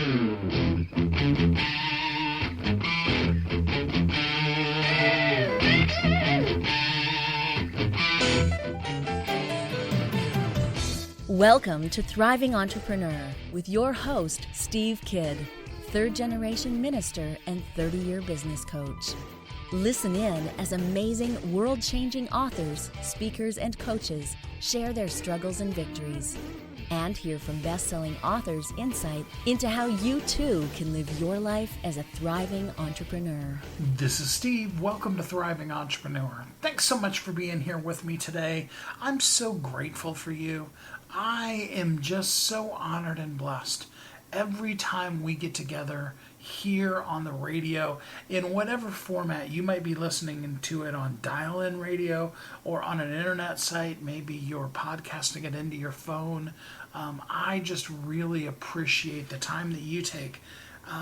Welcome to Thriving Entrepreneur with your host, Steve Kidd, third-generation minister and 30-year business coach. Listen in as amazing, world-changing authors, speakers, and coaches share their struggles and victories. And hear from best-selling authors' insight into how you too can live your life as a thriving entrepreneur. This is Steve. Welcome to Thriving Entrepreneur. Thanks so much for being here with me today. I'm so grateful for you. I am just so honored and blessed every time we get together here on the radio in whatever format. You might be listening to it on dial-in radio or on an internet site. Maybe you're podcasting it into your phone. I just really appreciate the time that you take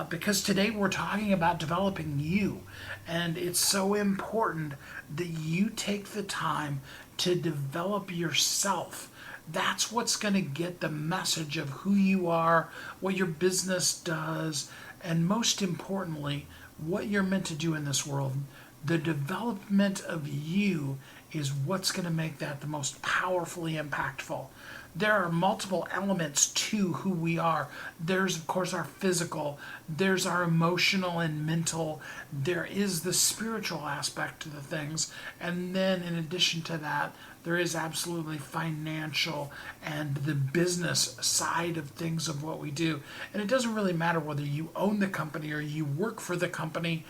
because today we're talking about developing you, and it's so important that you take the time to develop yourself. That's what's going to get the message of who you are, what your business does, and most importantly, what you're meant to do in this world. The development of you is what's going to make that the most powerfully impactful. There are multiple elements to who we are. There's, of course, our physical. There's our emotional and mental. There is the spiritual aspect to the things. And then in addition to that, there is absolutely financial and the business side of things of what we do. And it doesn't really matter whether you own the company or you work for the company.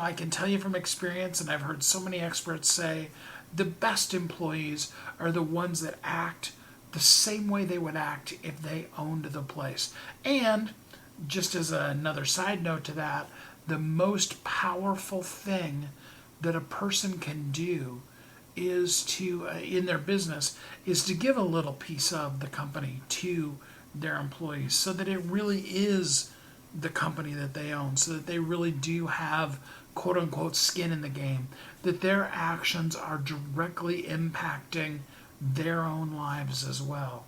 I can tell you from experience, and I've heard so many experts say, the best employees are the ones that act the same way they would act if they owned the place. And just as another side note to that, the most powerful thing that a person can do is to, in their business, is to give a little piece of the company to their employees so that it really is the company that they own, so that they really do have quote-unquote skin in the game, that their actions are directly impacting their own lives as well.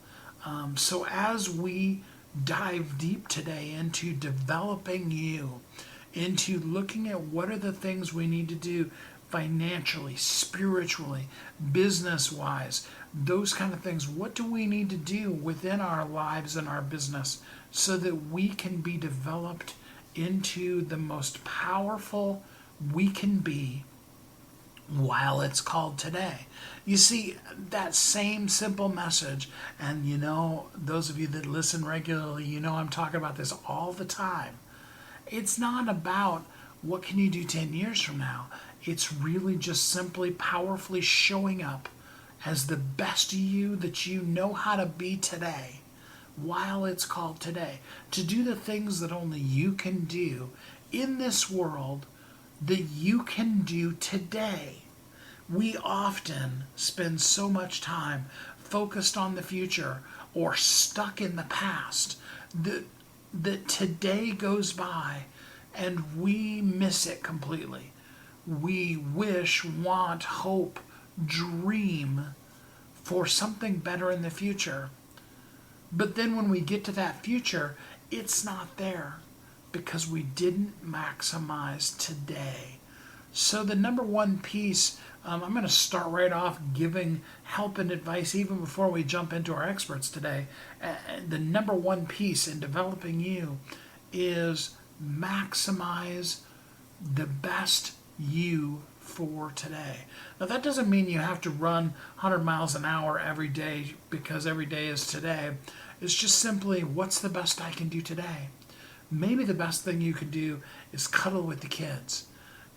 So as we dive deep today into developing you, into looking at what are the things we need to do financially, spiritually, business-wise, those kind of things. What do we need to do within our lives and our business so that we can be developed into the most powerful we can be while it's called today? You see, that same simple message, and those of you that listen regularly, I'm talking about this all the time. It's not about what can you do 10 years from now. It's really just simply powerfully showing up as the best you that you know how to be today while it's called today. To do the things that only you can do in this world that you can do today. We often spend so much time focused on the future or stuck in the past that today goes by and we miss it completely. We wish, want, hope, dream for something better in the future. But then when we get to that future, it's not there because we didn't maximize today. So the number one piece, I'm going to start right off giving help and advice even before we jump into our experts today. The number one piece in developing you is maximize the best you for today. Now that doesn't mean you have to run 100 miles an hour every day because every day is today. It's just simply, what's the best I can do today? Maybe the best thing you can do is cuddle with the kids,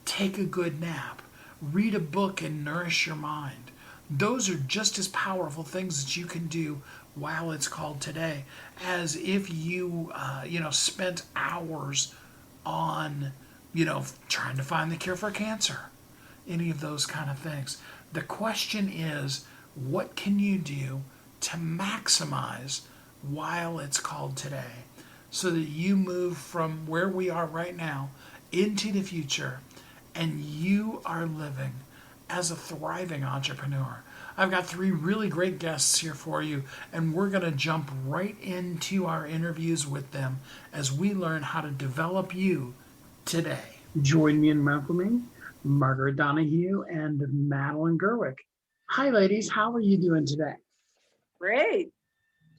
take a good nap, read a book and nourish your mind. Those are just as powerful things that you can do while it's called today as if you spent hours on trying to find the cure for cancer, any of those kind of things. The question is, what can you do to maximize while it's called today so that you move from where we are right now into the future and you are living as a thriving entrepreneur, I've got three really great guests here for you, and we're going to jump right into our interviews with them as we learn how to develop you today. Join me in welcoming Margaret Donahue and Madeline Gerwick. Hi, ladies. How are you doing today? Great.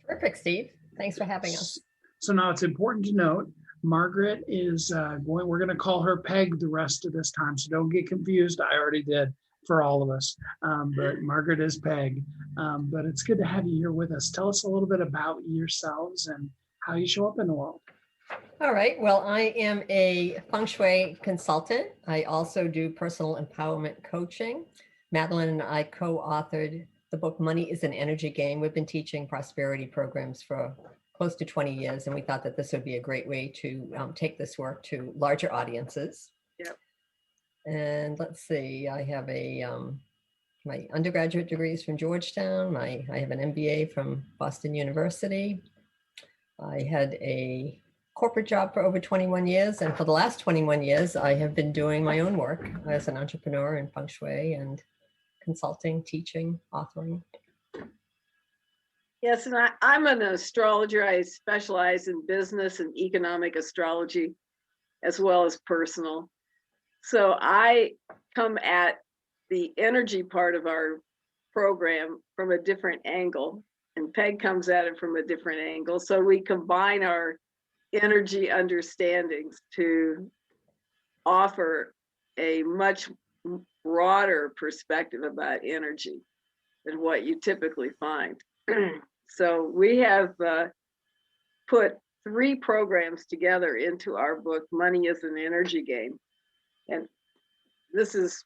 Terrific, Steve. Thanks for having us. So now it's important to note, Margaret is we're going to call her Peg the rest of this time. So don't get confused. I already did for all of us. But Margaret is Peg. But it's good to have you here with us. Tell us a little bit about yourselves and how you show up in the world. All right. Well, I am a feng shui consultant. I also do personal empowerment coaching. Madeline and I co-authored the book Money is an Energy Game. We've been teaching prosperity programs for close to 20 years, and we thought that this would be a great way to take this work to larger audiences. Yep. And let's see, I have my undergraduate degrees from Georgetown. I have an MBA from Boston University. I had a corporate job for over 21 years, and for the last 21 years, I have been doing my own work as an entrepreneur in feng shui and consulting, teaching, authoring. Yes, and I'm an astrologer. I specialize in business and economic astrology, as well as personal. So I come at the energy part of our program from a different angle, and Peg comes at it from a different angle. So we combine our energy understandings to offer a much broader perspective about energy than what you typically find. So we have put 3 programs together into our book, Money is an Energy Game. And this is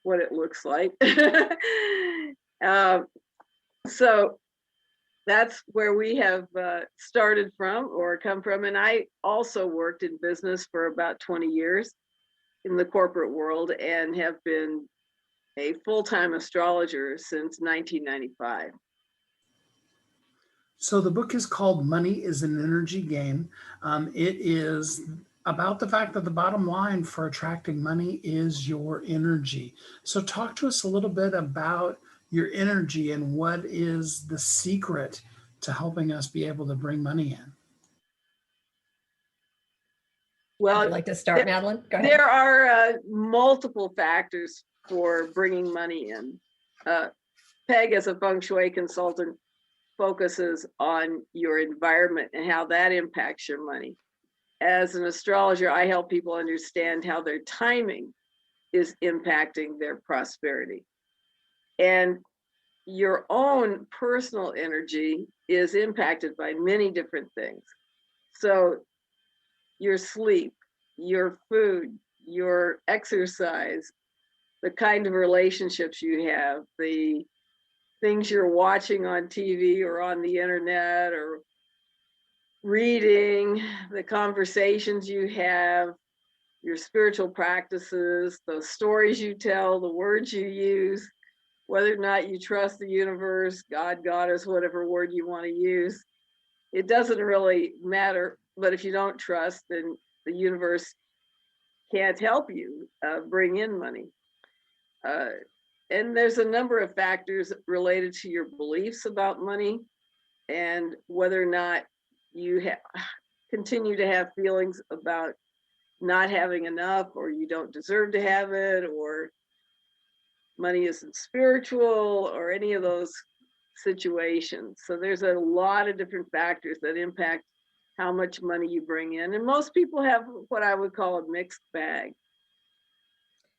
what it looks like. So that's where we have started from or come from. And I also worked in business for about 20 years in the corporate world and have been a full-time astrologer since 1995. So the book is called Money is an Energy Game. It is about the fact that the bottom line for attracting money is your energy. So talk to us a little bit about your energy and what is the secret to helping us be able to bring money in. Well, would you like to start, Madeline? Go ahead. There are multiple factors for bringing money in. Peg, as a feng shui consultant, focuses on your environment and how that impacts your money. As an astrologer, I help people understand how their timing is impacting their prosperity. And your own personal energy is impacted by many different things. So your sleep, your food, your exercise, the kind of relationships you have, the things you're watching on TV or on the internet or reading, the conversations you have, your spiritual practices, the stories you tell, the words you use, whether or not you trust the universe, God, Goddess, whatever word you want to use. It doesn't really matter, but if you don't trust, then the universe can't help you bring in money. And there's a number of factors related to your beliefs about money and whether or not you continue to have feelings about not having enough, or you don't deserve to have it, or money isn't spiritual, or any of those situations. So there's a lot of different factors that impact how much money you bring in. And most people have what I would call a mixed bag.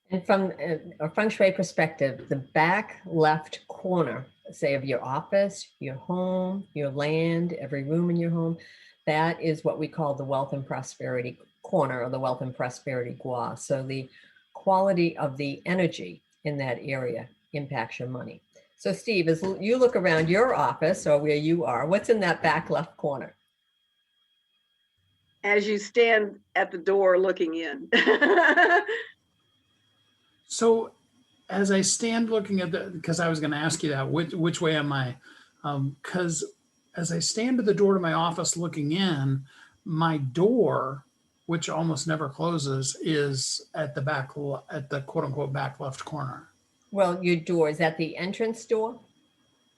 And from a feng shui perspective, the back left corner, say, of your office, your home, your land, every room in your home, that is what we call the wealth and prosperity corner, or the wealth and prosperity gua. So the quality of the energy in that area impacts your money. So Steve, as you look around your office or where you are, what's in that back left corner? As you stand at the door looking in. So as I stand looking at because I was going to ask you that, which way am I? Because as I stand at the door to my office looking in, my door, which almost never closes, is at the back, at the quote unquote back left corner. Well, your door, is that the entrance door?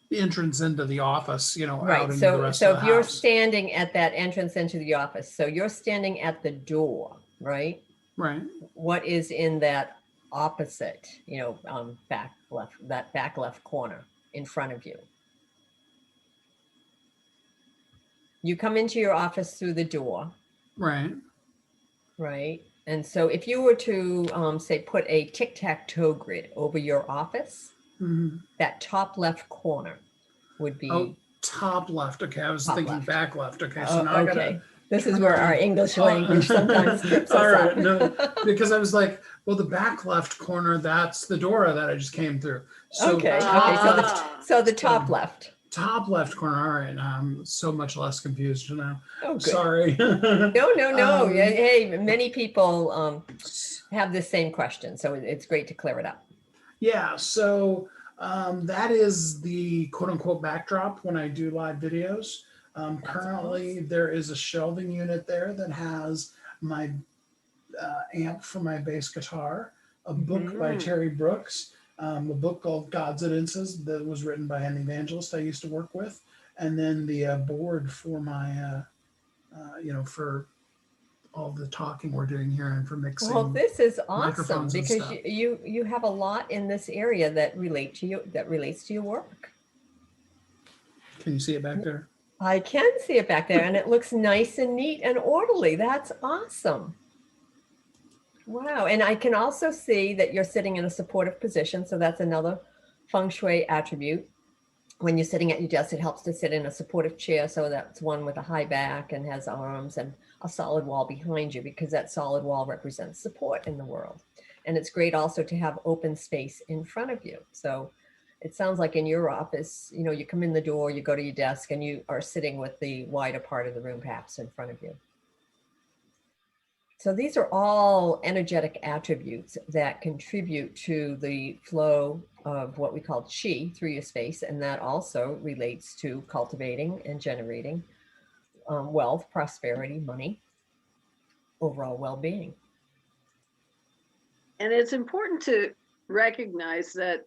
The entrance into the office, out Right. into the So, rest so of if the you're house. standing at that entrance into the office, so you're standing at the door, right? Right. What is in that opposite, back left, that back left corner in front of you? You come into your office through the door, Right. right? And so if you were to say put a tic-tac-toe grid over your office, that top left corner would Oh, be top left. Okay, I was top thinking left. back left. Okay, so Oh, now I gotta okay. This is turn where our around. English language sometimes trips All us right, up. no, because I was like, well, the back left corner, that's the door that I just came through. So Okay. top So left, the top left. top left corner. All right, now I'm so much less confused now. Oh, good. Sorry. No. Hey, many people have the same question, so it's great to clear it up. Yeah, so that is the quote unquote backdrop when I do live videos. Currently, there is a shelving unit there that has my amp for my bass guitar, a book by Terry Brooks, a book called God's Utterances that was written by an evangelist I used to work with, and then the board for my, for all the talking we're doing here and for mixing. Well, this is awesome microphones and because stuff. you have a lot in this area that relates to your work. Can you see it back there? I can see it back there, and it looks nice and neat and orderly. That's awesome. Wow. And I can also see that you're sitting in a supportive position. So that's another feng shui attribute. When you're sitting at your desk, it helps to sit in a supportive chair. So that's one with a high back and has arms and a solid wall behind you, because that solid wall represents support in the world. And it's great also to have open space in front of you. So it sounds like in your office, you come in the door, you go to your desk, and you are sitting with the wider part of the room perhaps in front of you. So these are all energetic attributes that contribute to the flow of what we call qi through your space. And that also relates to cultivating and generating wealth, prosperity, money, overall well-being. And it's important to recognize that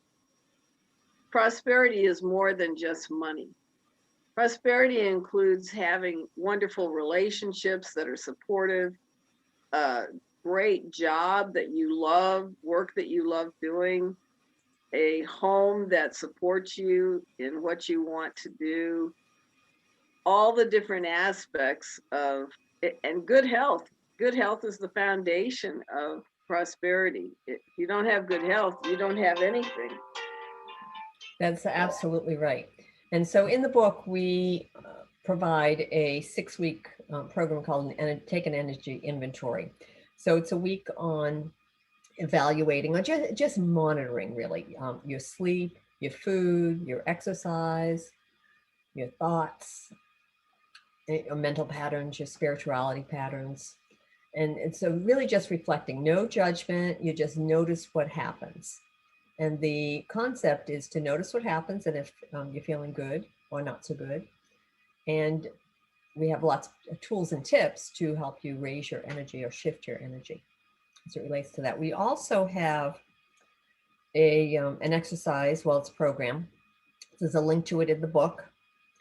prosperity is more than just money. Prosperity includes having wonderful relationships that are supportive, a great job that you love, work that you love doing, a home that supports you in what you want to do, all the different aspects of it, and good health. Good health is the foundation of prosperity. If you don't have good health, you don't have anything. That's absolutely right. And so in the book, we provide a 6-week program called Take an Energy Inventory. So it's a week on evaluating or just monitoring really your sleep, your food, your exercise, your thoughts, your mental patterns, your spirituality patterns. And so really just reflecting, no judgment, you just notice what happens. And the concept is to notice what happens and if you're feeling good or not so good. And we have lots of tools and tips to help you raise your energy or shift your energy as it relates to that. We also have an exercise, it's a program. There's a link to it in the book.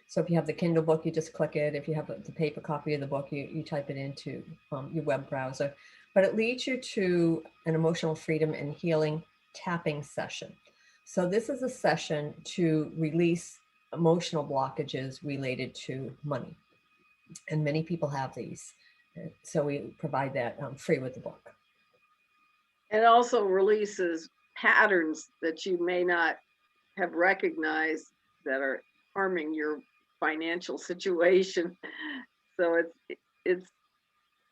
So if you have the Kindle book, you just click it. If you have the paper copy of the book, you type it into your web browser. But it leads you to an emotional freedom and healing tapping session. So this is a session to release emotional blockages related to money. And many people have these. So we provide that free with the book. It also releases patterns that you may not have recognized that are harming your financial situation. So it's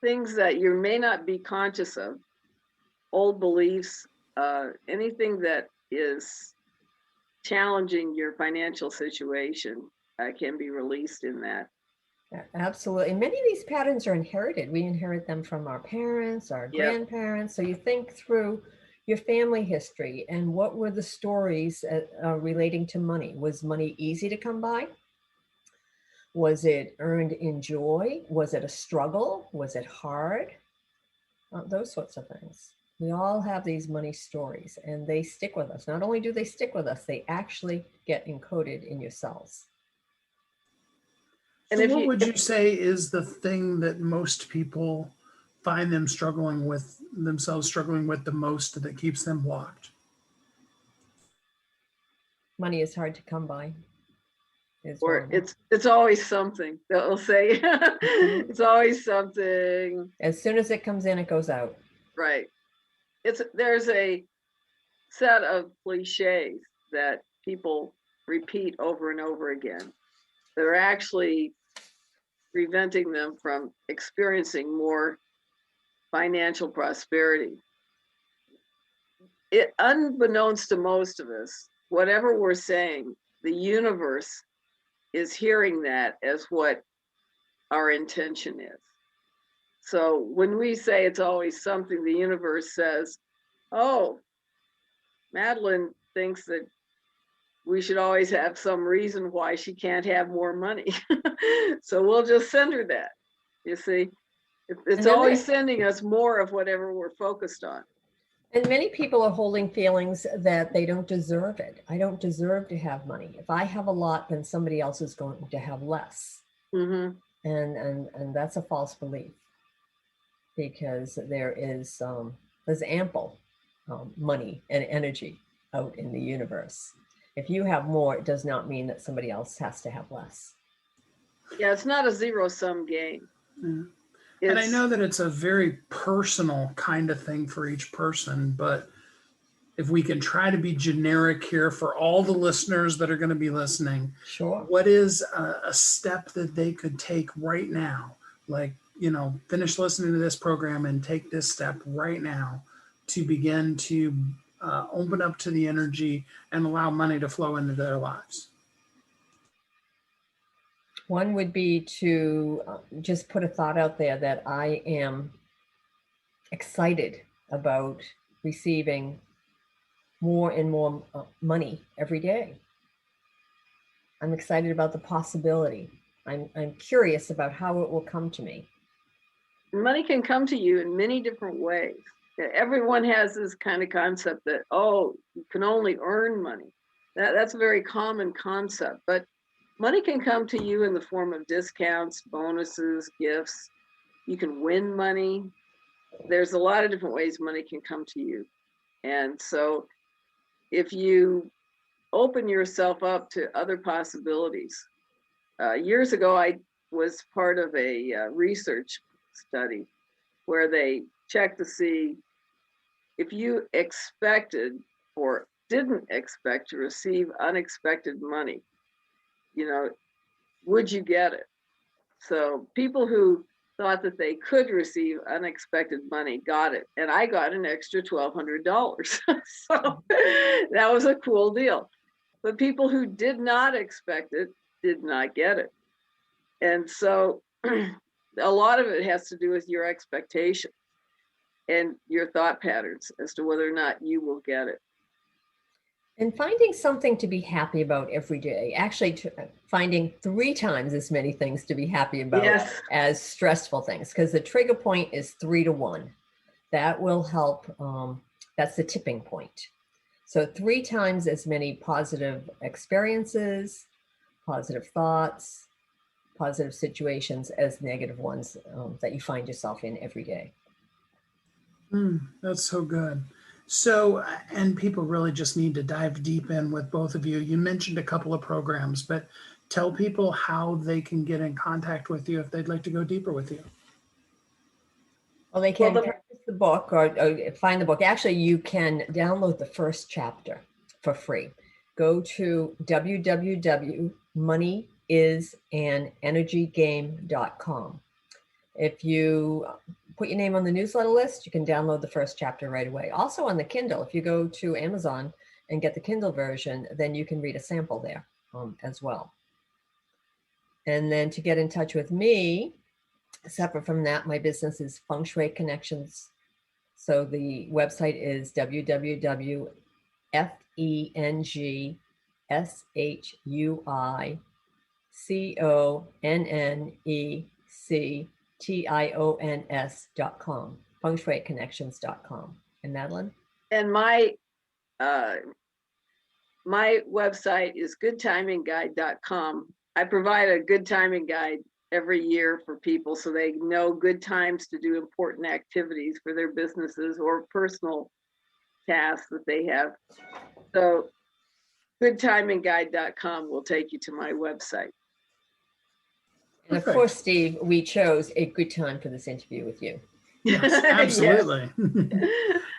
things that you may not be conscious of, old beliefs, anything that is challenging your financial situation can be released in that. Absolutely. Many of these patterns are inherited. We inherit them from our parents, our grandparents. So you think through your family history and what were the stories relating to money? Was money easy to come by? Was it earned in joy? Was it a struggle? Was it hard? Those sorts of things. We all have these money stories, and they stick with us. Not only do they stick with us, they actually get encoded in your cells. And So if what you, would you say is the thing that most people find them struggling with the most that keeps them blocked? Money is hard to come by. Is one or of them. it's always something they'll say. It's always something. As soon as it comes in, it goes out. Right. There's a set of cliches that people repeat over and over again that are actually preventing them from experiencing more financial prosperity. It, unbeknownst to most of us, whatever we're saying, the universe is hearing that as what our intention is. So when we say it's always something, the universe says, oh, Madeline thinks that we should always have some reason why she can't have more money. So we'll just send her that. You see, it's always sending us more of whatever we're focused on. And many people are holding feelings that they don't deserve it. I don't deserve to have money. If I have a lot, then somebody else is going to have less. Mm-hmm. And that's a false belief, because there's ample money and energy out in the universe. If you have more, it does not mean that somebody else has to have less. Yeah, it's not a zero-sum game. Yeah. And I know that it's a very personal kind of thing for each person, but if we can try to be generic here for all the listeners that are going to be listening, sure. What is a step that they could take right now? Like, finish listening to this program and take this step right now to begin to open up to the energy and allow money to flow into their lives. One would be to just put a thought out there that I am excited about receiving more and more money every day. I'm excited about the possibility. I'm curious about how it will come to me. Money can come to you in many different ways. Everyone has this kind of concept that, oh, you can only earn money. That's a very common concept, but money can come to you in the form of discounts, bonuses, gifts. You can win money. There's a lot of different ways money can come to you. And so if you open yourself up to other possibilities, years ago, I was part of a research study where they checked to see if you expected or didn't expect to receive unexpected money, would you get it? So people who thought that they could receive unexpected money got it. And I got an extra $1,200. So that was a cool deal. But people who did not expect it did not get it. And so a lot of it has to do with your expectation and your thought patterns as to whether or not you will get it. And finding something to be happy about every day, actually finding 3 times as many things to be happy about as stressful things, because the trigger point is 3 to 1. That will help. That's the tipping point. So 3 times as many positive experiences, positive thoughts, positive situations as negative ones that you find yourself in every day. That's so good. So, and people really just need to dive deep in with both of you. You mentioned a couple of programs, but tell people how they can get in contact with you if they'd like to go deeper with you. Well, they can purchase the book or find the book. Actually, you can download the first chapter for free. Go to www.moneyisanenergygame.com. If you put your name on the newsletter list, you can download the first chapter right away. Also on the Kindle, if you go to Amazon and get the Kindle version, then you can read a sample there as well. And then to get in touch with me, separate from that, my business is Feng Shui Connections. So the website is www.fengShuiConneCtions.com, fengshuiconnections.com. fengshuiconnections.com. And Madeline? And my website is goodtimingguide.com. I provide a good timing guide every year for people so they know good times to do important activities for their businesses or personal tasks that they have. So goodtimingguide.com will take you to my website. And of Perfect. course, Steve, we chose a good time for this interview with you. Yes, absolutely.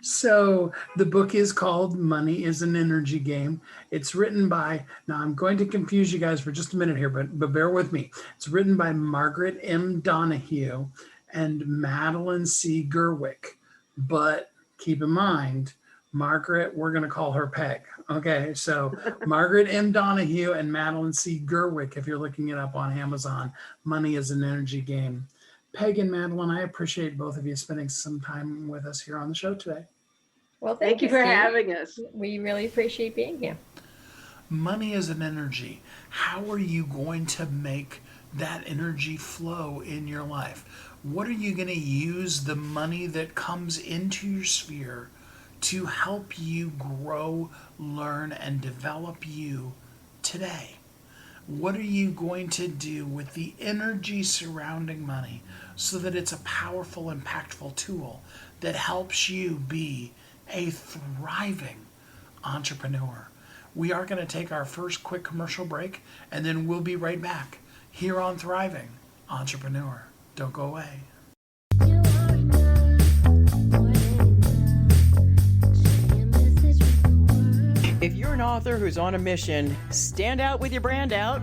So the book is called Money is an Energy Game. It's written by, now I'm going to confuse you guys for just a minute here, but bear with me. It's written by Margaret M. Donahue and Madeline C. Gerwick. But keep in mind, Margaret, we're going to call her Peg. Okay, so Margaret M. Donahue and Madeline C. Gerwick, if you're looking it up on Amazon, Money is an Energy Game. Peg and Madeline, I appreciate both of you spending some time with us here on the show today. Well, Thank you for Steve. having us. We really appreciate being here. Money is an energy. How are you going to make that energy flow in your life? What are you going to use the money that comes into your sphere to help you grow, learn, and develop you today? What are you going to do with the energy surrounding money so that it's a powerful, impactful tool that helps you be a thriving entrepreneur? We are going to take our first quick commercial break, and then we'll be right back here on Thriving Entrepreneur. Don't go away. If you're an author who's on a mission, stand out with your brand out.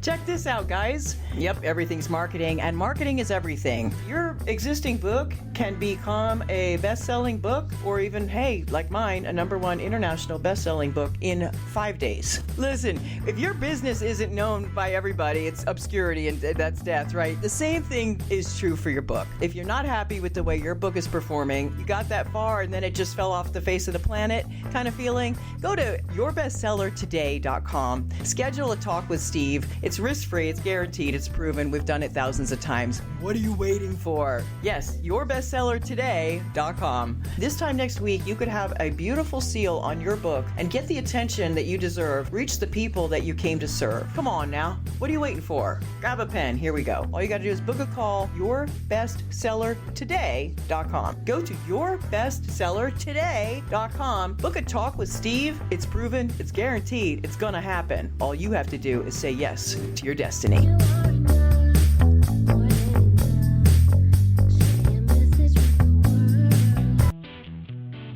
Check this out, guys. Yep, everything's marketing, and marketing is everything. Your existing book can become a best-selling book, or even, hey, like mine, a #1 international best-selling book in 5 days. Listen, if your business isn't known by everybody, it's obscurity, and that's death, right? The same thing is true for your book. If you're not happy with the way your book is performing, you got that far and then it just fell off the face of the planet kind of feeling, go to yourbestsellertoday.com. Schedule a talk with Steve. It's risk-free, it's guaranteed, it's proven. We've done it thousands of times. What are you waiting for? Yes, yourbestsellertoday.com. This time next week, you could have a beautiful seal on your book and get the attention that you deserve. Reach the people that you came to serve. Come on now. What are you waiting for? Grab a pen. Here we go. All you got to do is book a call, yourbestsellertoday.com. Go to yourbestsellertoday.com. Book a talk with Steve. It's proven, it's guaranteed, it's gonna happen. All you have to do is say yes to your destiny.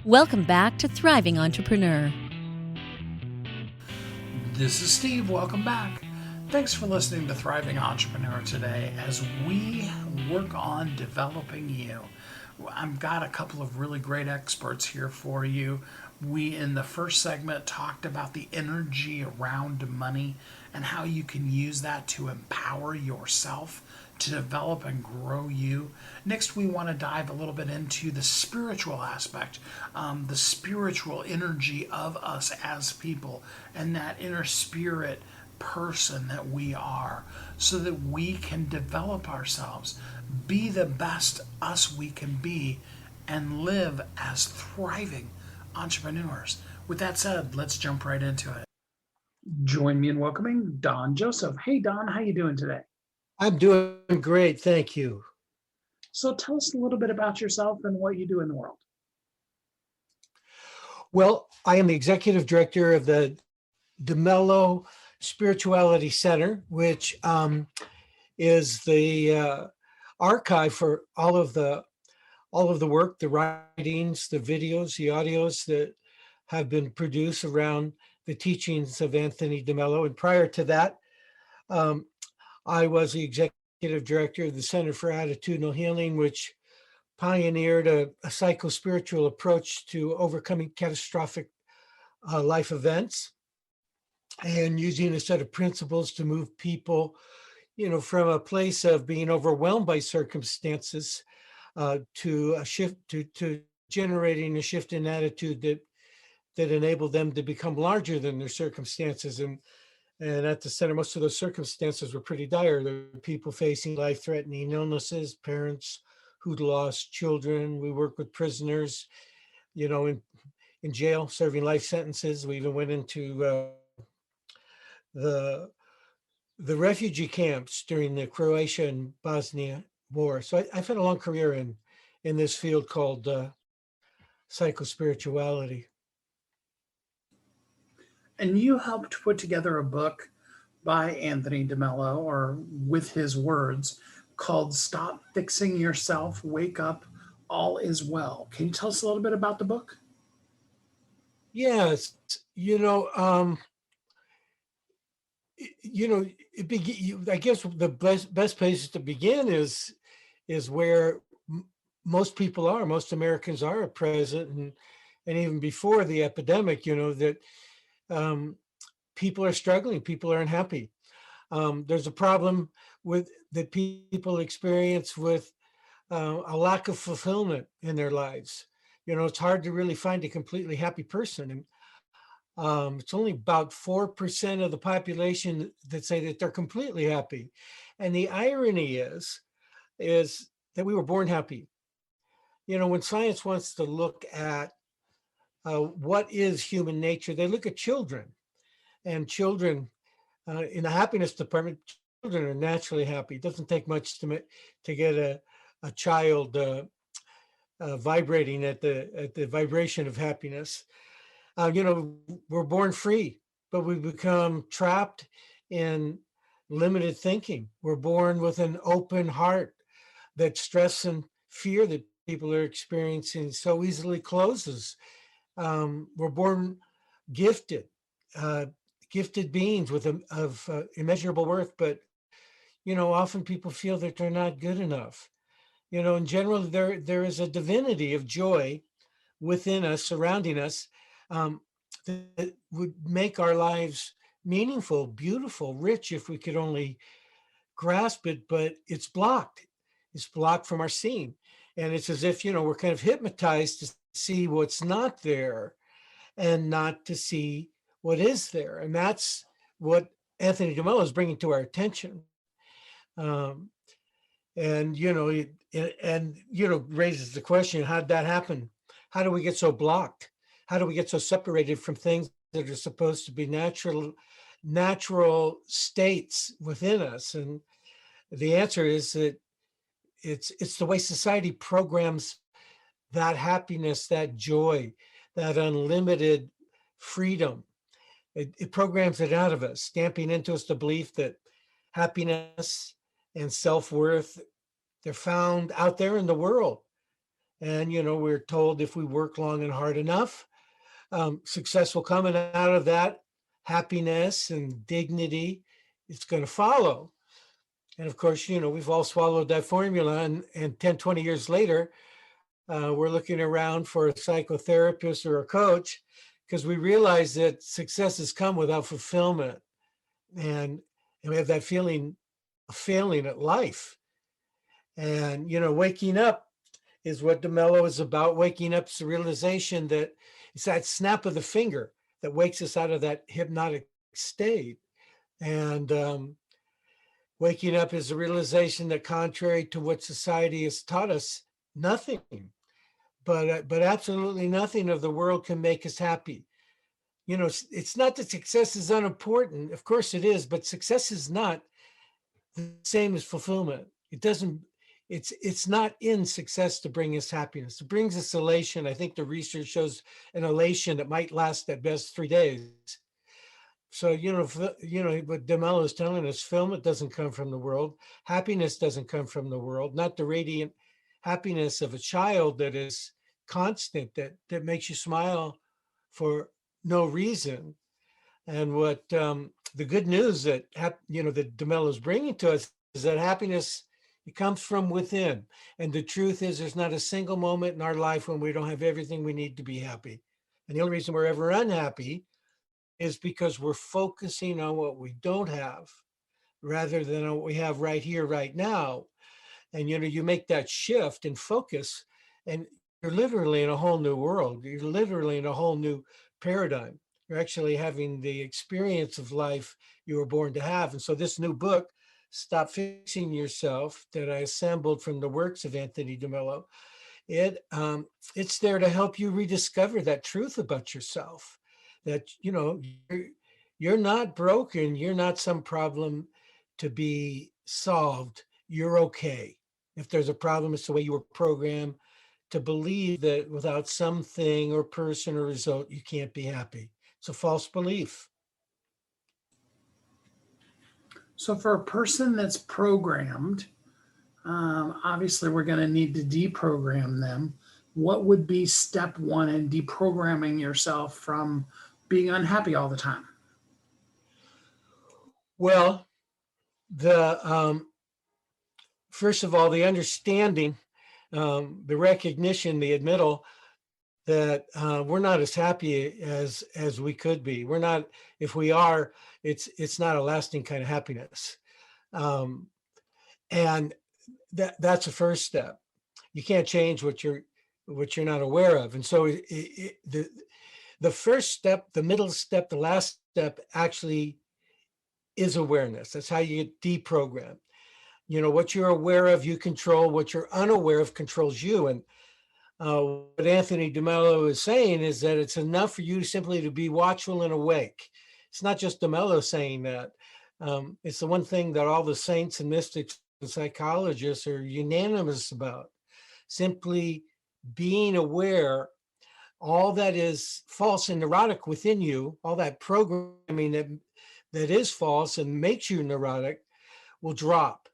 Welcome back to Thriving Entrepreneur. This is Steve. Welcome back. Thanks for listening to Thriving Entrepreneur today as we work on developing you. I've got a couple of really great experts here for you. We, in the first segment, talked about the energy around money and how you can use that to empower yourself to develop and grow you. Next, we want to dive a little bit into the spiritual aspect, the spiritual energy of us as people, and that inner spirit person that we are, so that we can develop ourselves, be the best us we can be, and live as thriving entrepreneurs. With that said, let's jump right into it. Join me in welcoming Don Joseph. Hey Don, how you doing today? I'm doing great, thank you. So tell us a little bit about yourself and what you do in the world. Well, I am the executive director of the DeMello Spirituality Center, which is the archive for all of the work, the writings, the videos, the audios that have been produced around the teachings of Anthony DeMello. And prior to that, I was the executive director of the Center for Attitudinal Healing, which pioneered a psycho-spiritual approach to overcoming catastrophic life events and using a set of principles to move people, from a place of being overwhelmed by circumstances to a shift to generating a shift in attitude that enabled them to become larger than their circumstances. And at the center, most of those circumstances were pretty dire. There were people facing life-threatening illnesses, parents who'd lost children. We work with prisoners, in jail serving life sentences. We even went into the refugee camps during the Croatia and Bosnia war. So I've had a long career in this field called psychospirituality. And you helped put together a book by Anthony DeMello, or with his words, called Stop Fixing Yourself, Wake Up, All Is Well. Can you tell us a little bit about the book? Yes, I guess the best place to begin is where most people are, most Americans are at present, and even before the epidemic, that people are struggling, people are unhappy. There's a problem with that people experience with a lack of fulfillment in their lives. It's hard to really find a completely happy person, and it's only about 4% of the population that say that they're completely happy. And the irony is that we were born happy. When science wants to look at what is human nature, they look at children, and children in the happiness department, children are naturally happy. It doesn't take much to get a child vibrating at the vibration of happiness. We're born free, but we become trapped in limited thinking. We're born with an open heart that stress and fear that people are experiencing so easily closes. We're born gifted, gifted beings of immeasurable worth, but often people feel that they're not good enough. In general, there is a divinity of joy within us, surrounding us, that would make our lives meaningful, beautiful, rich, if we could only grasp it, but it's blocked. It's blocked from our seeing. And it's as if, we're kind of hypnotized to see what's not there and not to see what is there. And that's what Anthony DeMello is bringing to our attention. And raises the question, how did that happen? How do we get so blocked? How do we get so separated from things that are supposed to be natural states within us? And the answer is that it's the way society programs that happiness, that joy, that unlimited freedom. It programs it out of us, stamping into us the belief that happiness and self-worth, they're found out there in the world. And, we're told if we work long and hard enough, success will come, and out of that, happiness and dignity, it's going to follow. And of course, we've all swallowed that formula, and 10, 20 years later, we're looking around for a psychotherapist or a coach because we realize that success has come without fulfillment. And we have that feeling of failing at life. And, waking up is what DeMello is about. Waking up is the realization that it's that snap of the finger that wakes us out of that hypnotic state. And waking up is the realization that, contrary to what society has taught us, nothing, but absolutely nothing of the world can make us happy. It's not that success is unimportant. Of course it is, but success is not the same as fulfillment. It's not in success to bring us happiness. It brings us elation. I think the research shows an elation that might last at best 3 days. So, what DeMello is telling us, fulfillment doesn't come from the world. Happiness doesn't come from the world, not the radiant happiness of a child that is constant, that makes you smile for no reason. And what the good news that, that DeMello is bringing to us is that happiness, it comes from within. And the truth is, there's not a single moment in our life when we don't have everything we need to be happy. And the only reason we're ever unhappy is because we're focusing on what we don't have rather than on what we have right here, right now. And, you make that shift in focus, and you're literally in a whole new world. You're literally in a whole new paradigm. You're actually having the experience of life you were born to have. And so this new book, Stop Fixing Yourself, that I assembled from the works of Anthony DeMello, it's there to help you rediscover that truth about yourself, that, you're not broken. You're not some problem to be solved. You're okay. If there's a problem, it's the way you were programmed to believe that without something or person or result, you can't be happy. It's a false belief. So for a person that's programmed, obviously we're going to need to deprogram them. What would be step one in deprogramming yourself from being unhappy all the time? Well, the first of all, the understanding, the recognition, the admittal that we're not as happy as we could be. We're not. If we are, it's not a lasting kind of happiness, and that's the first step. You can't change what you're not aware of, and so the first step, the middle step, the last step actually is awareness. That's how you get deprogrammed. What you're aware of, you control. What you're unaware of controls you. And what Anthony DeMello is saying is that it's enough for you simply to be watchful and awake. It's not just DeMello saying that. It's the one thing that all the saints and mystics and psychologists are unanimous about. Simply being aware, all that is false and neurotic within you, all that programming that is false and makes you neurotic will drop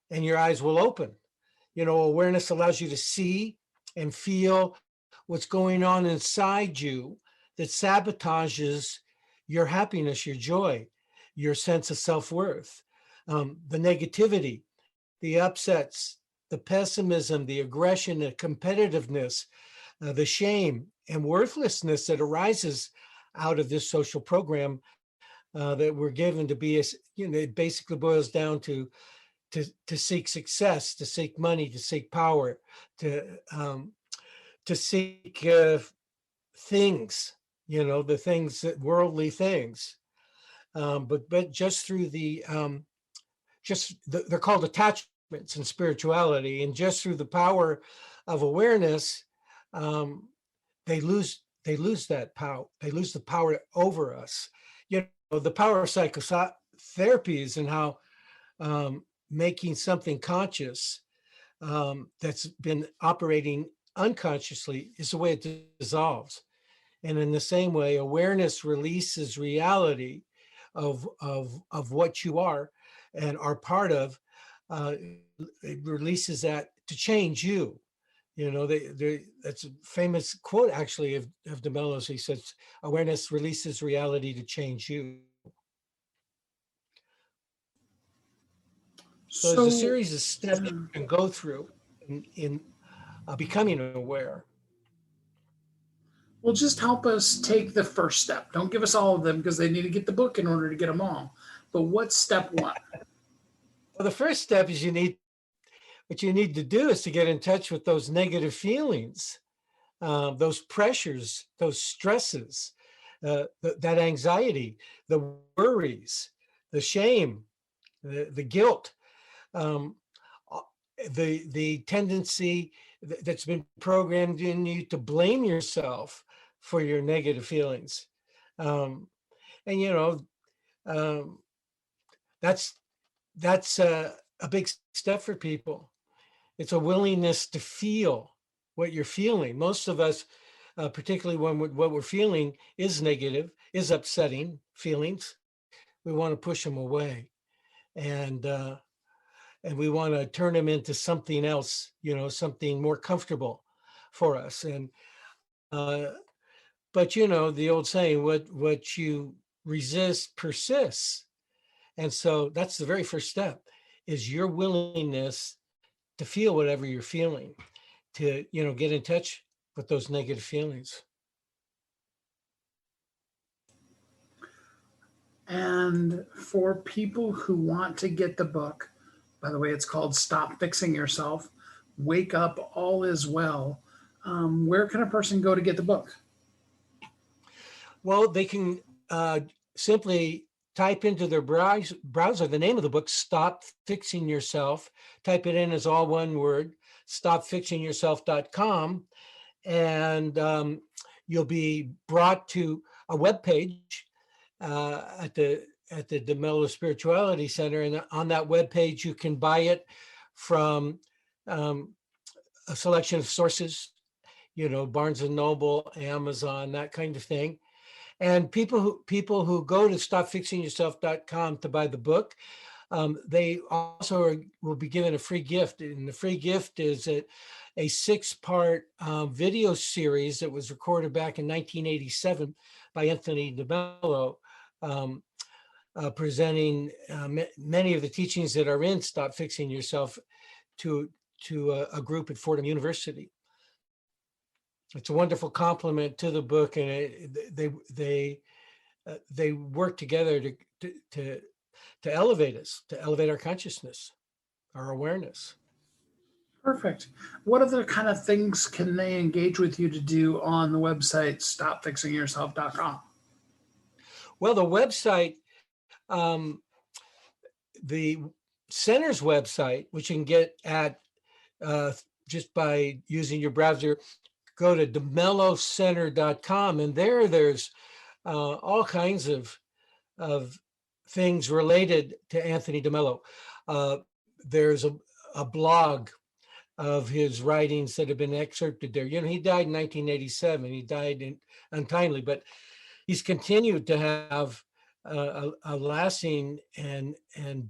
and your eyes will open. Awareness allows you to see and feel what's going on inside you that sabotages your happiness, your joy, your sense of self-worth, the negativity, the upsets, the pessimism, the aggression, the competitiveness, the shame and worthlessness that arises out of this social program that we're given to be. It basically boils down to seek success, to seek money, to seek power, to seek things, the things that worldly things, but just through they're called attachments in spirituality, and just through the power of awareness, they lose that power. They lose the power over us. The power of psychotherapy is in how making something conscious that's been operating unconsciously is the way it dissolves. And in the same way, awareness releases reality of what you are and are part of. It releases that to change you. That's a famous quote actually of DeMello's. He says, awareness releases reality to change you. So there's a series of steps you can go through in becoming aware. Well, just help us take the first step. Don't give us all of them because they need to get the book in order to get them all. But what's step one? Well, the first step is what you need to do is to get in touch with those negative feelings, those pressures, those stresses, that anxiety, the worries, the shame, the guilt, the tendency that's been programmed in you to blame yourself for your negative feelings. That's a big step for people. It's a willingness to feel what you're feeling. Most of us, particularly when what we're feeling is negative, is upsetting feelings, we want to push them away. And we want to turn them into something else, something more comfortable for us. And but the old saying, what you resist persists. And so that's the very first step, is your willingness to feel whatever you're feeling, to get in touch with those negative feelings. And for people who want to get the book, by the way, it's called Stop Fixing Yourself, Wake Up, All Is Well. Where can a person go to get the book? Well, they can simply type into their browser the name of the book, Stop Fixing Yourself. Type it in as all one word, stopfixingyourself.com, and you'll be brought to a webpage at the DeMello Spirituality Center. And on that webpage, you can buy it from a selection of sources, Barnes and Noble, Amazon, that kind of thing. And people who go to stopfixingyourself.com to buy the book, they also will be given a free gift. And the free gift is a 6-part video series that was recorded back in 1987 by Anthony DeMello, presenting many of the teachings that are in Stop Fixing Yourself to a group at Fordham University. It's a wonderful compliment to the book, and they work together to elevate us, to elevate our consciousness, our awareness. Perfect. What other kind of things can they engage with you to do on the website, stopfixingyourself.com? Well, the website, the center's website, which you can get at just by using your browser, go to demellocenter.com, and there's all kinds of things related to Anthony DeMello. There's a blog of his writings that have been excerpted there. He died in 1987. He died untimely, but he's continued to have a lasting and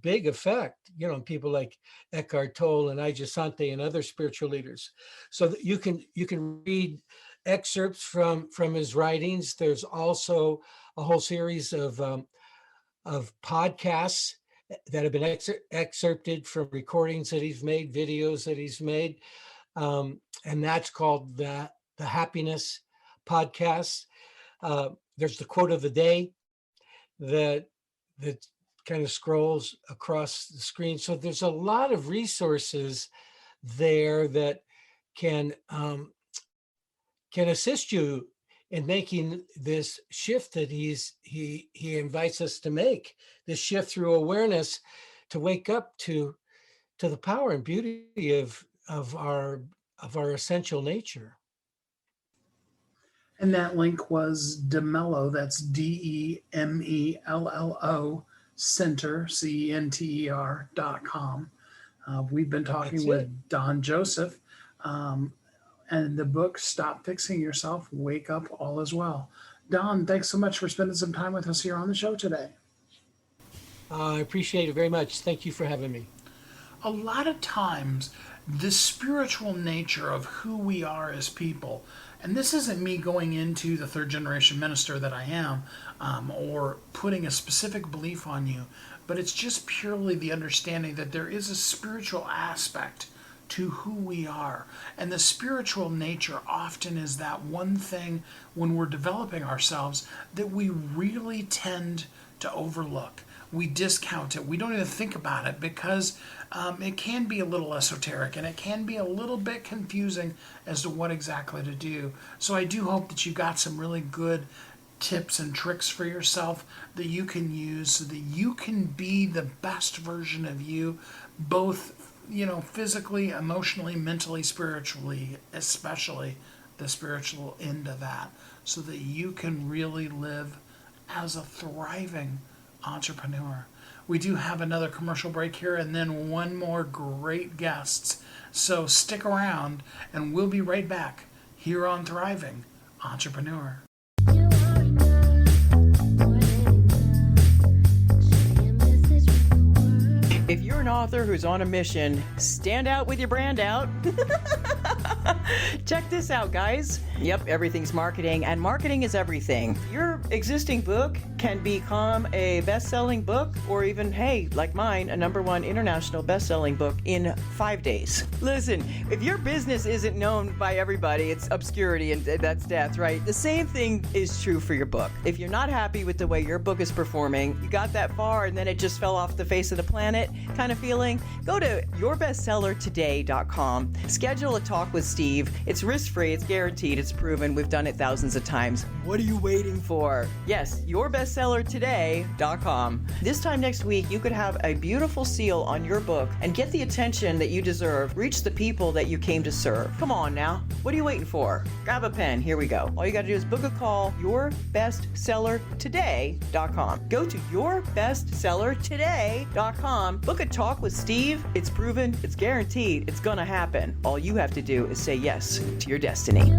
big effect, on people like Eckhart Tolle and Ija Sante and other spiritual leaders. So that you can read excerpts from his writings. There's also a whole series of podcasts that have been excerpted from recordings that he's made, videos that he's made, and that's called the Happiness Podcast. There's the quote of the day that kind of scrolls across the screen. So there's a lot of resources there that can assist you in making this shift that he invites us to make, this shift through awareness, to wake up to the power and beauty of our essential nature. And that link was DeMello, that's DEMELLO, Center, CENTER.com. We've been talking with Don Joseph, and the book, Stop Fixing Yourself, Wake Up, All Is Well. Don, thanks so much for spending some time with us here on the show today. I appreciate it very much. Thank you for having me. A lot of times, the spiritual nature of who we are as people, and this isn't me going into the third generation minister that I am, or putting a specific belief on you, but it's just purely the understanding that there is a spiritual aspect to who we are. And the spiritual nature often is that one thing when we're developing ourselves that we really tend to overlook. We discount it. We don't even think about it because it can be a little esoteric and it can be a little bit confusing as to what exactly to do. So I do hope that you got some really good tips and tricks for yourself that you can use so that you can be the best version of you, both physically, emotionally, mentally, spiritually, especially the spiritual end of that, so that you can really live as a thriving entrepreneur. We do have another commercial break here and then one more great guests. So stick around and we'll be right back here on Thriving Entrepreneur. If you're an author who's on a mission, stand out with your brand out. Check this out, guys. Yep, everything's marketing, and marketing is everything. Your existing book can become a best-selling book, or even, hey, like mine, a #1 international best-selling book in 5 days. Listen, if your business isn't known by everybody, it's obscurity, and that's death, right? The same thing is true for your book. If you're not happy with the way your book is performing, you got that far, and then it just fell off the face of the planet, kind of feeling? Go to yourbestsellertoday.com. Schedule a talk with Steve. It's risk-free, it's guaranteed, it's proven. We've done it thousands of times. What are you waiting for? Yes, yourbestsellertoday.com. This time next week, you could have a beautiful seal on your book and get the attention that you deserve. Reach the people that you came to serve. Come on now. What are you waiting for? Grab a pen. Here we go. All you got to do is book a call, yourbestsellertoday.com. Go to yourbestsellertoday.com. Book a talk with Steve. It's proven, it's guaranteed, it's going to happen. All you have to do is say yes to your destiny.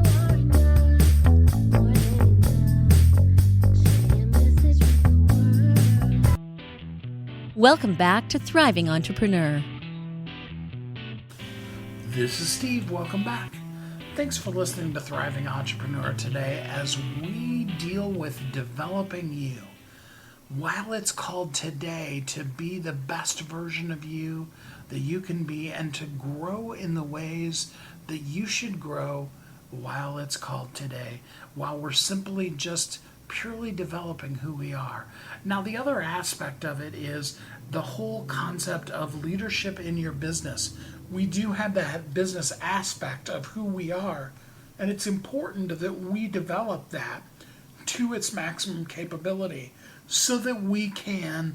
Welcome back to Thriving Entrepreneur. This is Steve. Welcome back. Thanks for listening to Thriving Entrepreneur today as we deal with developing you. While it's called today to be the best version of you that you can be and to grow in the ways that you should grow while it's called today, while we're simply just purely developing who we are. Now, the other aspect of it is the whole concept of leadership in your business. We do have that business aspect of who we are, and it's important that we develop that to its maximum capability so that we can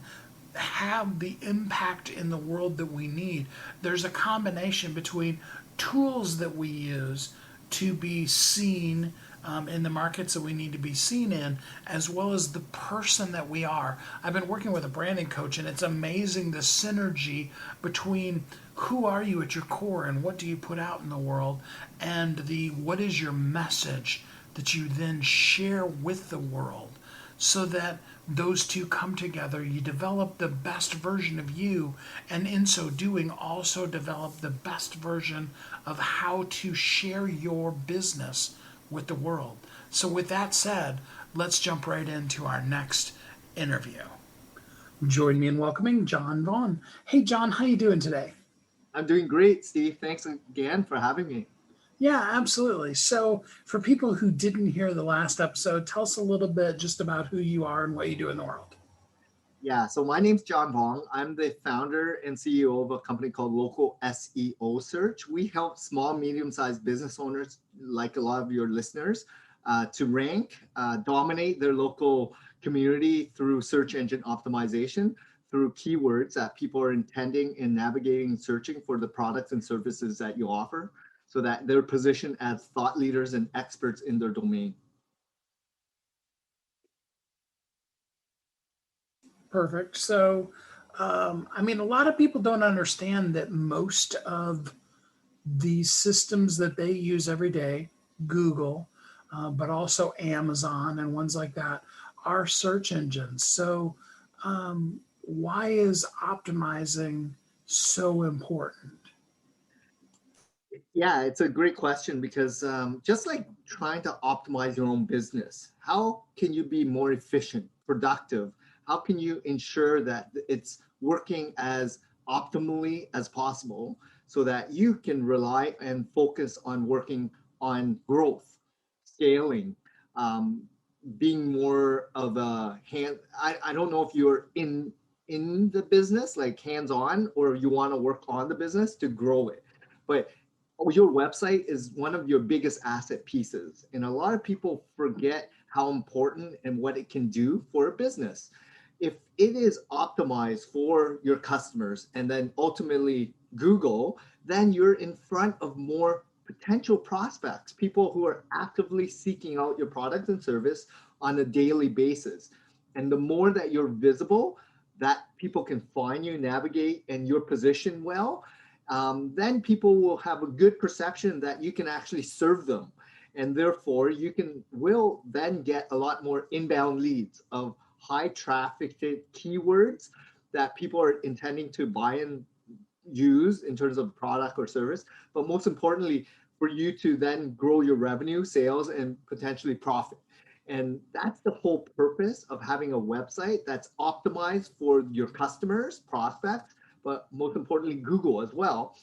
have the impact in the world that we need. There's a combination between tools that we use to be seen in the markets that we need to be seen in, as well as the person that we are. I've been working with a branding coach, and it's amazing the synergy between who are you at your core and what do you put out in the world, and what is your message that you then share with the world, so that those two come together. You develop the best version of you, and in so doing also develop the best version of how to share your business with the world. So with that said, let's jump right into our next interview. Join me in welcoming John Vaughn. Hey John, how you doing today? I'm doing great, Steve. Thanks again for having me. Yeah, absolutely. So for people who didn't hear the last episode, tell us a little bit just about who you are and what you do in the world. Yeah, so my name's John Vong. I'm the founder and CEO of a company called Local SEO Search. We help small, medium-sized business owners, like a lot of your listeners, to rank, dominate their local community through search engine optimization, through keywords that people are intending and navigating and searching for the products and services that you offer, so that they're positioned as thought leaders and experts in their domain. Perfect. So, a lot of people don't understand that most of the systems that they use every day, Google, but also Amazon and ones like that, are search engines. So, why is optimizing so important? Yeah, it's a great question because just like trying to optimize your own business, how can you be more efficient, productive? How can you ensure that it's working as optimally as possible so that you can rely and focus on working on growth, scaling, um, being more of a hand. I don't know if you're in the business, like hands-on, or you want to work on the business to grow it. But your website is one of your biggest asset pieces. And a lot of people forget how important and what it can do for a business. If it is optimized for your customers and then ultimately Google, then you're in front of more potential prospects, people who are actively seeking out your product and service on a daily basis. And the more that you're visible, that people can find you, navigate, and you're positioned well, then people will have a good perception that you can actually serve them. And therefore, will then get a lot more inbound leads of high traffic keywords that people are intending to buy and use in terms of product or service. But most importantly, for you to then grow your revenue, sales, and potentially profit. And that's the whole purpose of having a website that's optimized for your customers, prospects, but most importantly, Google as well,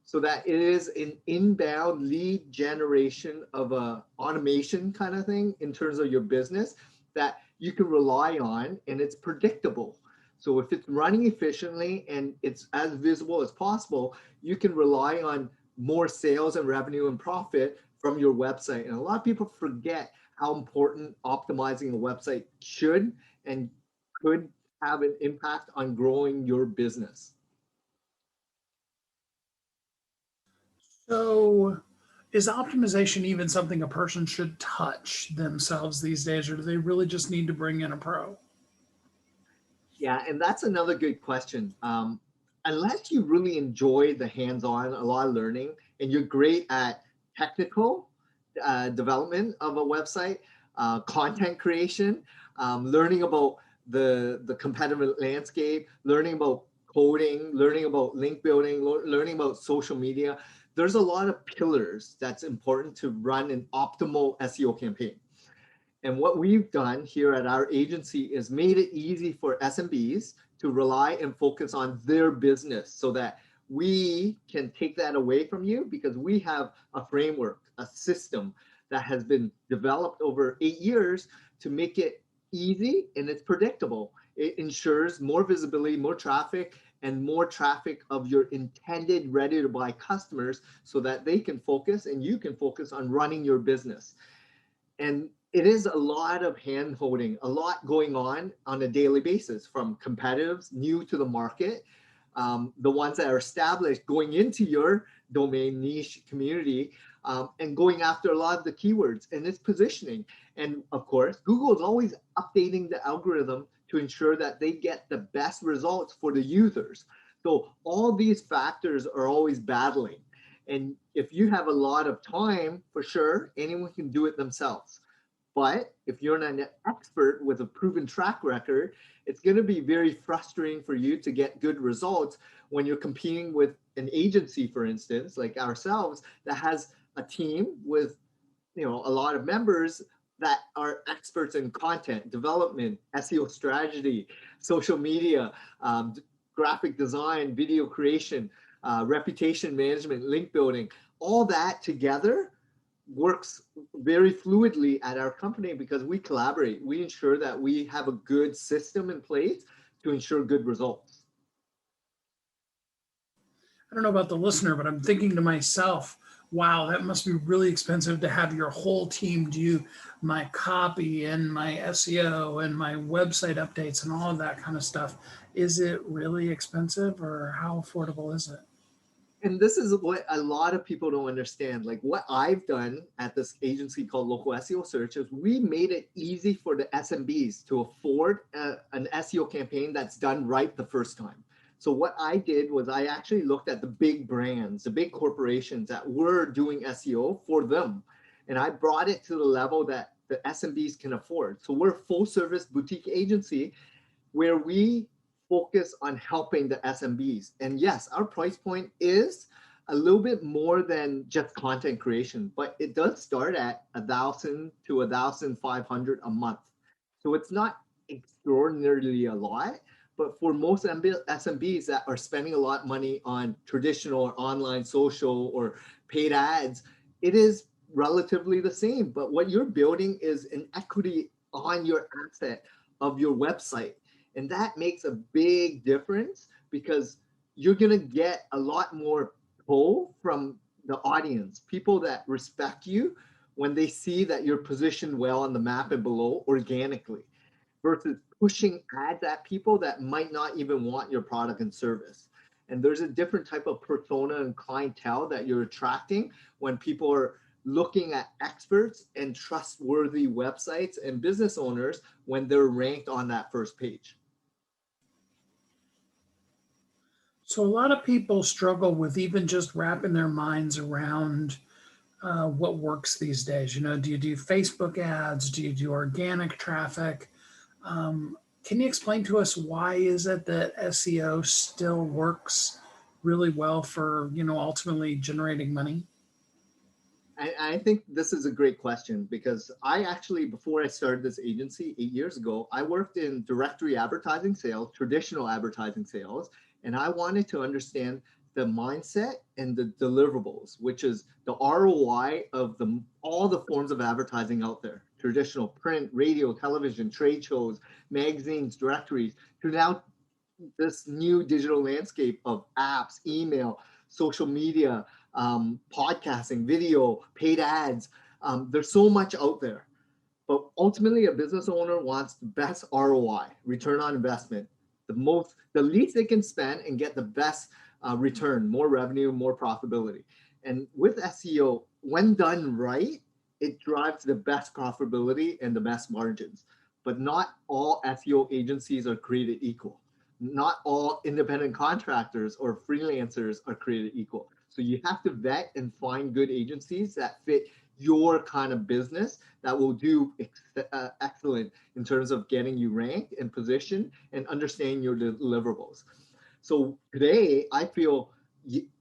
so that it is an inbound lead generation of a automation kind of thing in terms of your business that you can rely on, and it's predictable. So if it's running efficiently and it's as visible as possible, you can rely on more sales and revenue and profit from your website. And a lot of people forget how important optimizing a website should and could have an impact on growing your business. So, is optimization even something a person should touch themselves these days, or do they really just need to bring in a pro? Yeah, and that's another good question. Unless you really enjoy the hands-on, a lot of learning, and you're great at technical development of a website, content creation, learning about the competitive landscape, learning about coding, learning about link building, learning about social media. There's a lot of pillars that's important to run an optimal SEO campaign. And what we've done here at our agency is made it easy for SMBs to rely and focus on their business so that we can take that away from you because we have a framework, a system that has been developed over 8 years to make it easy and it's predictable. It ensures more visibility, more traffic, and more traffic of your intended ready to buy customers so that they can focus and you can focus on running your business. And it is a lot of hand holding, a lot going on a daily basis from competitives new to the market, the ones that are established going into your domain niche community, and going after a lot of the keywords and its positioning. And of course, Google is always updating the algorithm to ensure that they get the best results for the users. So all these factors are always battling. And if you have a lot of time, for sure, anyone can do it themselves. But if you're an expert with a proven track record, it's going to be very frustrating for you to get good results when you're competing with an agency, for instance, like ourselves, that has a team with a lot of members that are experts in content development, SEO strategy, social media, graphic design, video creation, reputation management, link building. All that together works very fluidly at our company because we collaborate. We ensure that we have a good system in place to ensure good results. I don't know about the listener, but I'm thinking to myself, wow, that must be really expensive to have your whole team do my copy and my SEO and my website updates and all of that kind of stuff. Is it really expensive or how affordable is it? And this is what a lot of people don't understand. Like what I've done at this agency called Local SEO Search is we made it easy for the SMBs to afford an SEO campaign that's done right the first time. So what I did was I actually looked at the big brands, the big corporations that were doing SEO for them. And I brought it to the level that the SMBs can afford. So we're a full service boutique agency where we focus on helping the SMBs. And yes, our price point is a little bit more than just content creation, but it does start at $1,000 to $1,500 a month. So it's not extraordinarily a lot, but for most SMBs that are spending a lot of money on traditional or online social or paid ads, it is relatively the same. But what you're building is an equity on your asset of your website. And that makes a big difference because you're going to get a lot more pull from the audience, people that respect you when they see that you're positioned well on the map and below organically versus pushing ads at people that might not even want your product and service. And there's a different type of persona and clientele that you're attracting when people are looking at experts and trustworthy websites and business owners when they're ranked on that first page. So a lot of people struggle with even just wrapping their minds around what works these days. Do you do Facebook ads? Do you do organic traffic? Can you explain to us why is it that SEO still works really well for, ultimately generating money? I think this is a great question because I actually, before I started this agency 8 years ago, I worked in directory advertising sales, traditional advertising sales, and I wanted to understand the mindset and the deliverables, which is the ROI of all the forms of advertising out there, traditional print, radio, television, trade shows, magazines, directories, to now this new digital landscape of apps, email, social media, podcasting, video, paid ads. There's so much out there. But ultimately, a business owner wants the best ROI, return on investment, the least they can spend and get the best return, more revenue, more profitability. And with SEO, when done right, it drives the best profitability and the best margins. But not all SEO agencies are created equal. Not all independent contractors or freelancers are created equal. So you have to vet and find good agencies that fit your kind of business that will do excellent in terms of getting you ranked and positioned and understanding your deliverables. So today, I feel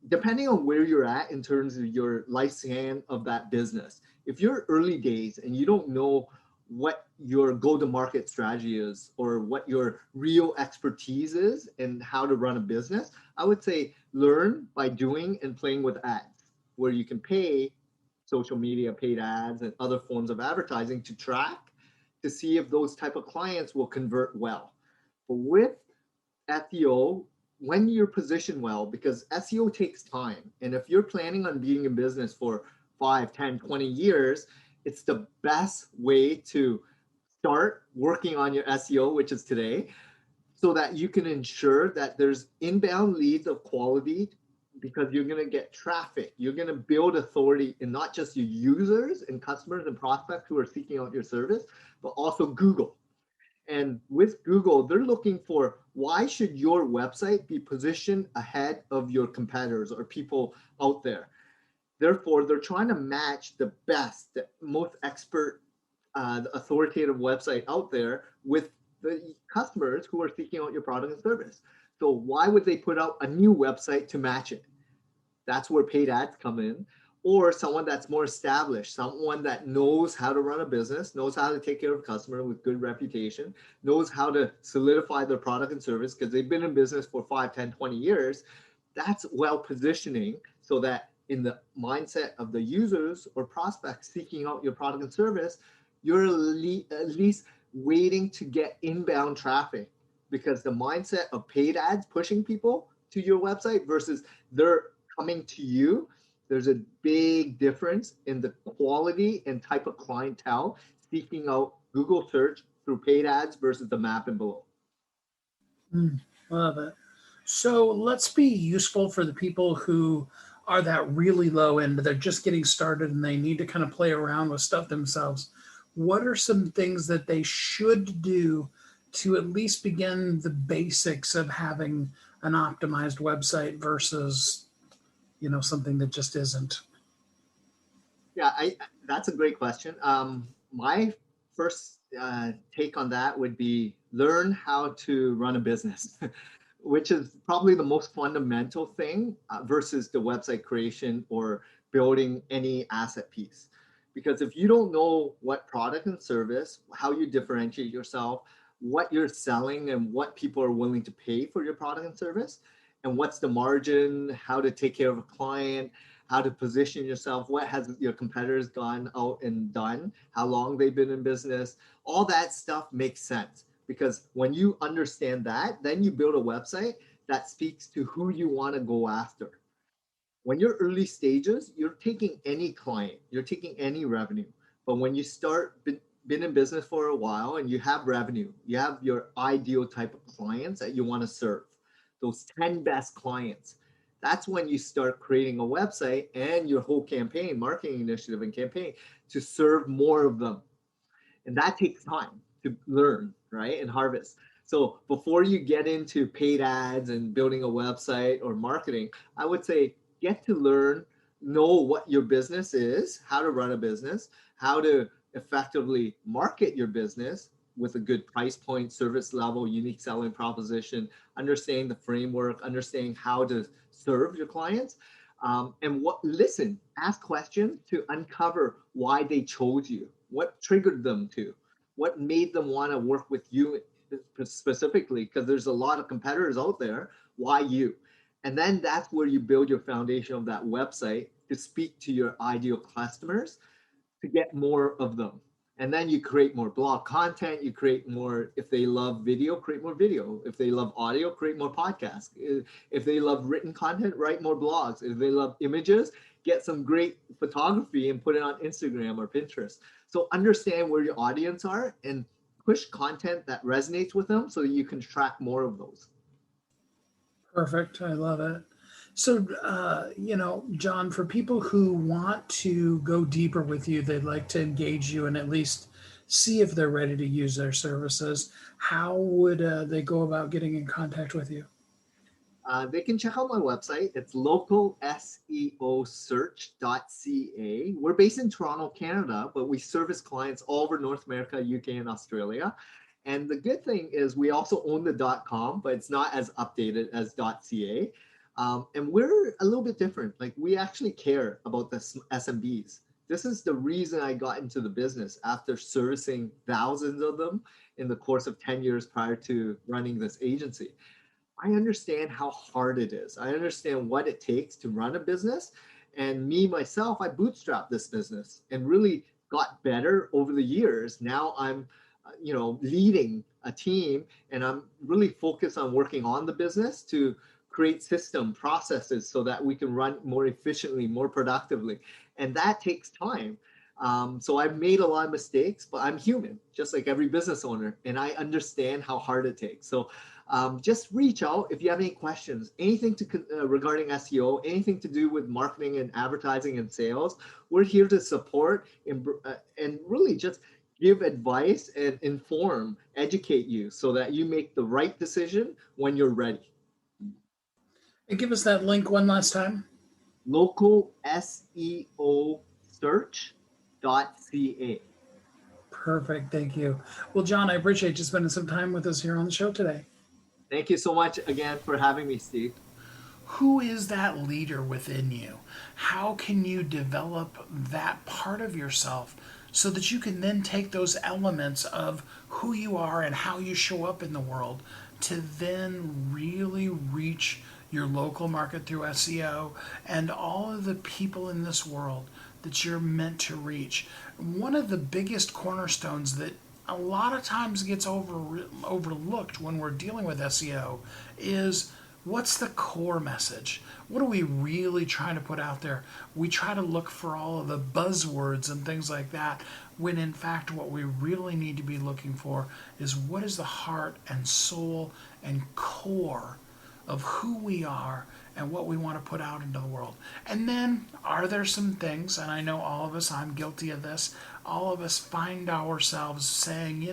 depending on where you're at in terms of your lifespan of that business, if you're early days and you don't know what your go-to-market strategy is or what your real expertise is and how to run a business, I would say learn by doing and playing with ads, where you can pay social media, paid ads, and other forms of advertising to track to see if those type of clients will convert well. But with SEO, when you're positioned well, because SEO takes time. And if you're planning on being in business for 5, 10, 20 years, it's the best way to start working on your SEO, which is today, so that you can ensure that there's inbound leads of quality because you're going to get traffic. You're going to build authority in not just your users and customers and prospects who are seeking out your service, but also Google. And with Google, they're looking for why should your website be positioned ahead of your competitors or people out there. Therefore, they're trying to match the best, the most expert, authoritative website out there with the customers who are seeking out your product and service. So why would they put out a new website to match it? That's where paid ads come in. Or someone that's more established, someone that knows how to run a business, knows how to take care of a customer with good reputation, knows how to solidify their product and service because they've been in business for 5, 10, 20 years. That's well positioning so that in the mindset of the users or prospects seeking out your product and service, you're at least waiting to get inbound traffic, because the mindset of paid ads pushing people to your website versus they're coming to you, there's a big difference in the quality and type of clientele seeking out Google search through paid ads versus the map and below. Love it. So let's be useful for the people who are that really low end. They're just getting started and they need to kind of play around with stuff themselves. What are some things that they should do to at least begin the basics of having an optimized website versus, something that just isn't? Yeah, that's a great question. My first take on that would be learn how to run a business, which is probably the most fundamental thing versus the website creation or building any asset piece. Because if you don't know what product and service, how you differentiate yourself, what you're selling and what people are willing to pay for your product and service, and what's the margin, how to take care of a client, how to position yourself, what has your competitors gone out and done, how long they've been in business, all that stuff makes sense. Because when you understand that, then you build a website that speaks to who you want to go after. When you're early stages, you're taking any client, you're taking any revenue. But when you start been in business for a while and you have revenue, you have your ideal type of clients that you want to serve, those 10 best clients. That's when you start creating a website and your whole campaign, marketing initiative and campaign to serve more of them. And that takes time to learn, right? And harvest. So before you get into paid ads and building a website or marketing, I would say get to learn, know what your business is, how to run a business, how to effectively market your business with a good price point, service level, unique selling proposition, understanding the framework, understanding how to serve your clients. Listen, ask questions to uncover why they chose you, what triggered them to, what made them want to work with you specifically, because there's a lot of competitors out there. Why you? And then that's where you build your foundation of that website to speak to your ideal customers to get more of them. And then you create more blog content, you create more, if they love video, create more video. If they love audio, create more podcasts. If they love written content, write more blogs. If they love images, get some great photography and put it on Instagram or Pinterest. So understand where your audience are and push content that resonates with them so that you can track more of those. Perfect. I love it. So, John, for people who want to go deeper with you, they'd like to engage you and at least see if they're ready to use their services. How would they go about getting in contact with you? They can check out my website. It's localseosearch.ca. We're based in Toronto, Canada, but we service clients all over North America, UK, and Australia. And the good thing is we also own the .com, but it's not as updated as .ca. And we're a little bit different. Like, we actually care about the SMBs. This is the reason I got into the business after servicing thousands of them in the course of 10 years prior to running this agency. I understand how hard it is. I understand what it takes to run a business. And me, myself, I bootstrapped this business and really got better over the years. Now I'm leading a team, and I'm really focused on working on the business to create system processes so that we can run more efficiently, more productively. And that takes time. So I've made a lot of mistakes, but I'm human, just like every business owner, and I understand how hard it takes. So just reach out if you have any questions, anything regarding SEO, anything to do with marketing and advertising and sales. We're here to support and really just give advice and inform, educate you so that you make the right decision when you're ready. And give us that link one last time. localseosearch.ca. Perfect. Thank you. Well, John, I appreciate you spending some time with us here on the show today. Thank you so much again for having me, Steve. Who is that leader within you? How can you develop that part of yourself so that you can then take those elements of who you are and how you show up in the world to then really reach your local market through SEO and all of the people in this world that you're meant to reach? One of the biggest cornerstones that a lot of times gets overlooked when we're dealing with SEO is, what's the core message? What are we really trying to put out there? We try to look for all of the buzzwords and things like that, when in fact what we really need to be looking for is what is the heart and soul and core of who we are and what we want to put out into the world. And then, are there some things, and I know all of us, I'm guilty of this, all of us find ourselves saying,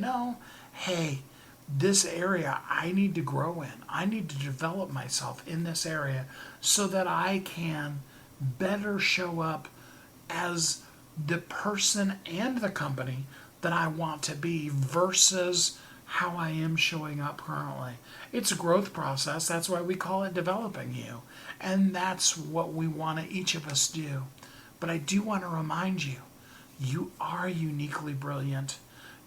hey, this area I need to grow in. I need to develop myself in this area so that I can better show up as the person and the company that I want to be versus how I am showing up currently. It's a growth process. That's why we call it developing you. And that's what we want to each of us do. But I do want to remind you, you are uniquely brilliant.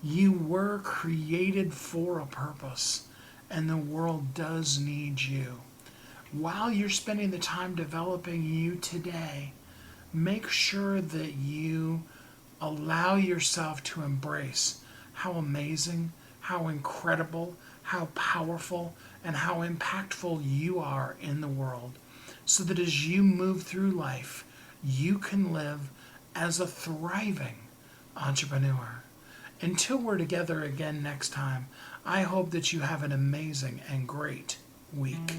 You were created for a purpose, and the world does need you. While you're spending the time developing you today, make sure that you allow yourself to embrace how amazing, how incredible, how powerful, and how impactful you are in the world, so that as you move through life, you can live as a thriving entrepreneur. Until we're together again next time, I hope that you have an amazing and great week.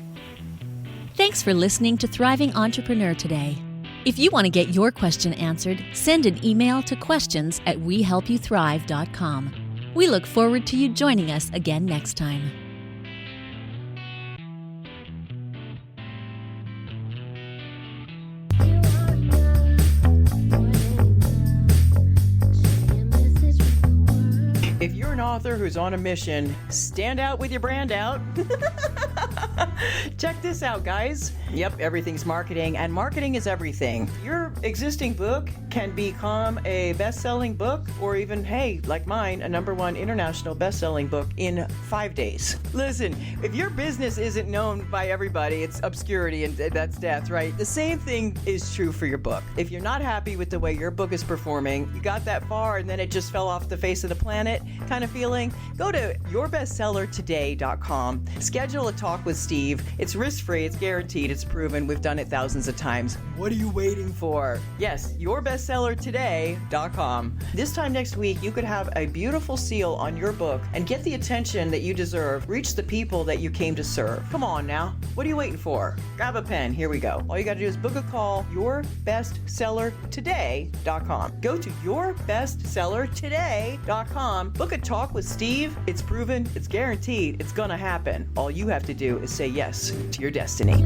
Thanks for listening to Thriving Entrepreneur today. If you want to get your question answered, send an email to questions@wehelpyouthrive.com. We look forward to you joining us again next time. If you're an author who's on a mission, stand out with your brand out. Check this out, guys. Yep, everything's marketing, and marketing is everything. Your existing book can become a best-selling book, or even, hey, like mine, a #1 international best-selling book in 5 days. Listen, if your business isn't known by everybody, it's obscurity and that's death, right? The same thing is true for your book. If you're not happy with the way your book is performing, you got that far and then it just fell off the face of the planet kind of feeling, go to yourbestsellertoday.com. Schedule a talk with Steve. It's risk-free, it's guaranteed, it's proven. We've done it thousands of times. What are you waiting for? Yes, yourbestsellertoday.com. This time next week, you could have a beautiful seal on your book and get the attention that you deserve. Reach the people that you came to serve. Come on now. What are you waiting for? Grab a pen. Here we go. All you got to do is book a call, yourbestsellertoday.com. Go to yourbestsellertoday.com. Book a talk with Steve. It's proven, it's guaranteed, it's going to happen. All you have to do is say yes to your destiny.